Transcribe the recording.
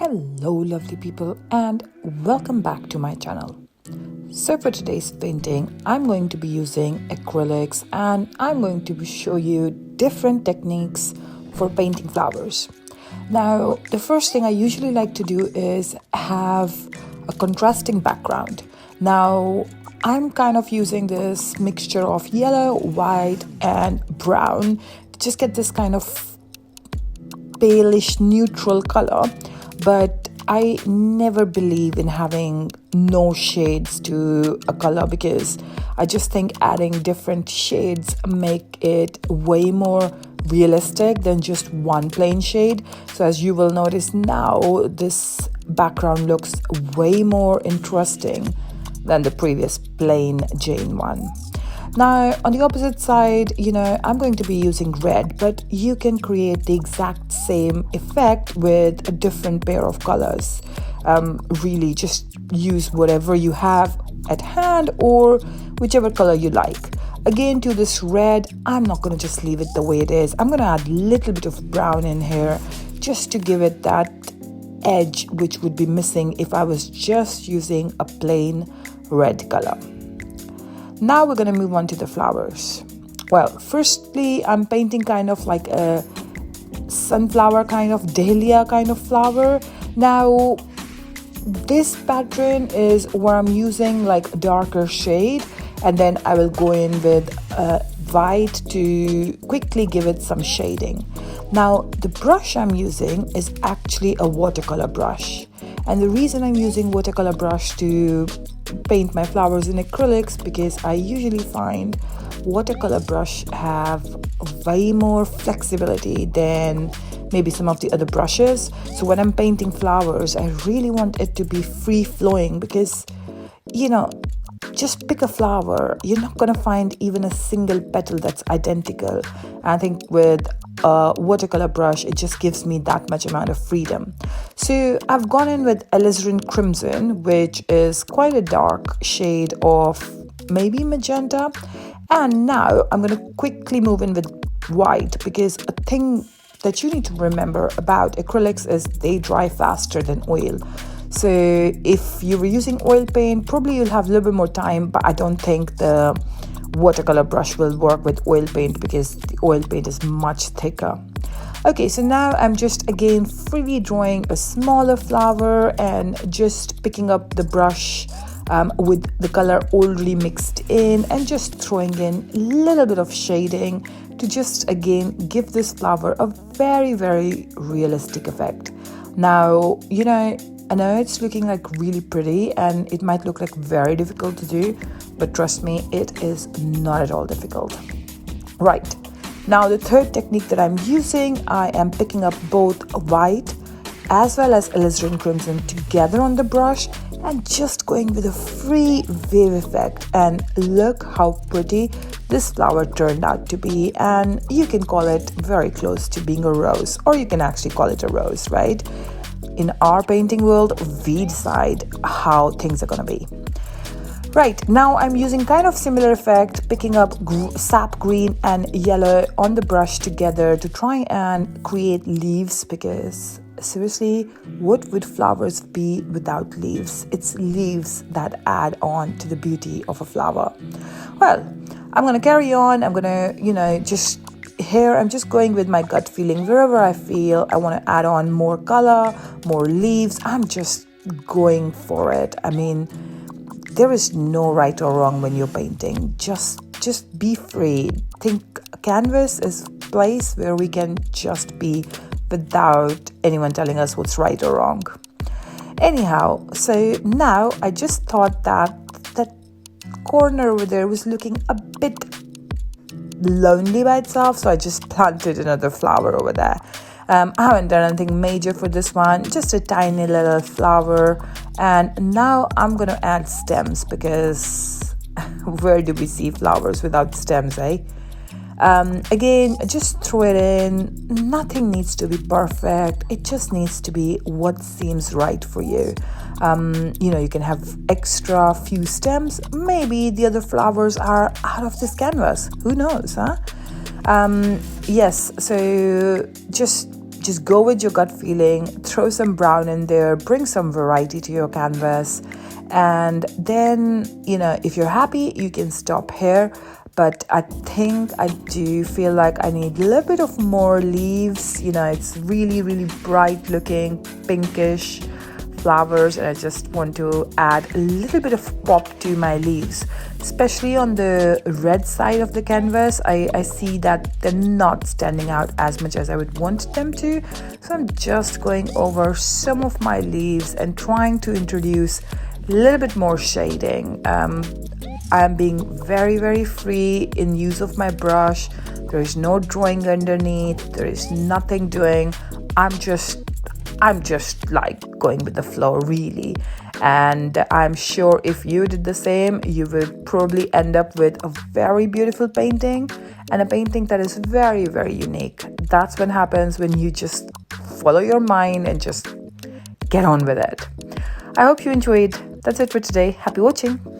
Hello lovely people and welcome back to my channel. So for today's painting, I'm going to be using acrylics and I'm going to show you different techniques for painting flowers. Now, the first thing I usually like to do is have a contrasting background. Now, I'm kind of using this mixture of yellow, white and brown to just get this kind of palish neutral color, but I never believe in having no shades to a color because I just think adding different shades make it way more realistic than just one plain shade. So as you will notice now, this background looks way more interesting than the previous plain Jane one. Now, on the opposite side, I'm going to be using red, but you can create the exact same effect with a different pair of colors. Really, just use whatever you have at hand or whichever color you like. Again, to this red, I'm not going to just leave it the way it is. I'm going to add a little bit of brown in here just to give it that edge which would be missing if I was just using a plain red color. Now we're going to move on to the flowers. Well, firstly, I'm painting kind of like a sunflower kind of dahlia kind of flower. Now, this pattern is where I'm using like a darker shade and then I will go in with white to quickly give it some shading. Now, the brush I'm using is actually a watercolor brush. And the reason I'm using watercolor brush to paint my flowers in acrylics because I usually find watercolor brush have way more flexibility than maybe some of the other brushes. So when I'm painting flowers, I really want it to be free flowing because, just pick a flower. You're not going to find even a single petal that's identical. I think with a watercolor brush, it just gives me that much amount of freedom. So I've gone in with alizarin crimson, which is quite a dark shade of maybe magenta. And now I'm going to quickly move in with white because a thing that you need to remember about acrylics is they dry faster than oil. So if you were using oil paint, probably you'll have a little bit more time, but I don't think the watercolor brush will work with oil paint because the oil paint is much thicker. Okay, so now I'm just again freely drawing a smaller flower and just picking up the brush with the color already mixed in and just throwing in a little bit of shading to just again give this flower a very, very realistic effect. Now, I know it's looking like really pretty and it might look like very difficult to do, but trust me, it is not at all difficult. Right, now the third technique that I'm using, I am picking up both white as well as alizarin crimson together on the brush and just going with a free wave effect, and look how pretty this flower turned out to be. And you can call it very close to being a rose, or you can actually call it a rose, right? In our painting world, we decide how things are gonna be. Right, now I'm using kind of similar effect, picking up sap green and yellow on the brush together to try and create leaves because seriously, what would flowers be without leaves? It's leaves that add on to the beauty of a flower. Well, I'm gonna carry on. I'm gonna, just here I'm just going with my gut feeling. Wherever I feel I want to add on more color, more leaves, I'm just going for it. I mean, there is no right or wrong when you're painting. Just be free. Think canvas is a place where we can just be without anyone telling us what's right or wrong. Anyhow, so now I just thought that corner over there was looking a bit lonely by itself, so I just planted another flower over there. I haven't done anything major for this one, just a tiny little flower. And now I'm gonna add stems because where do we see flowers without stems, eh? Again, just throw it in. Nothing needs to be perfect. It just needs to be what seems right for you. You can have extra few stems. Maybe the other flowers are out of this canvas. Who knows, huh? Yes, so just just go with your gut feeling, throw some brown in there, bring some variety to your canvas. And then, if you're happy, you can stop here. But I think I do feel like I need a little bit of more leaves. It's really, really bright looking, pinkish flowers, and I just want to add a little bit of pop to my leaves, especially on the red side of the canvas. I see that they're not standing out as much as I would want them to, so I'm just going over some of my leaves and trying to introduce a little bit more shading. I'm being very, very free in use of my brush. There is no drawing underneath, there is nothing doing. I'm just like going with the flow, really. And I'm sure if you did the same, you would probably end up with a very beautiful painting, and a painting that is very, very unique. That's what happens when you just follow your mind and just get on with it. I hope you enjoyed. That's it for today. Happy watching.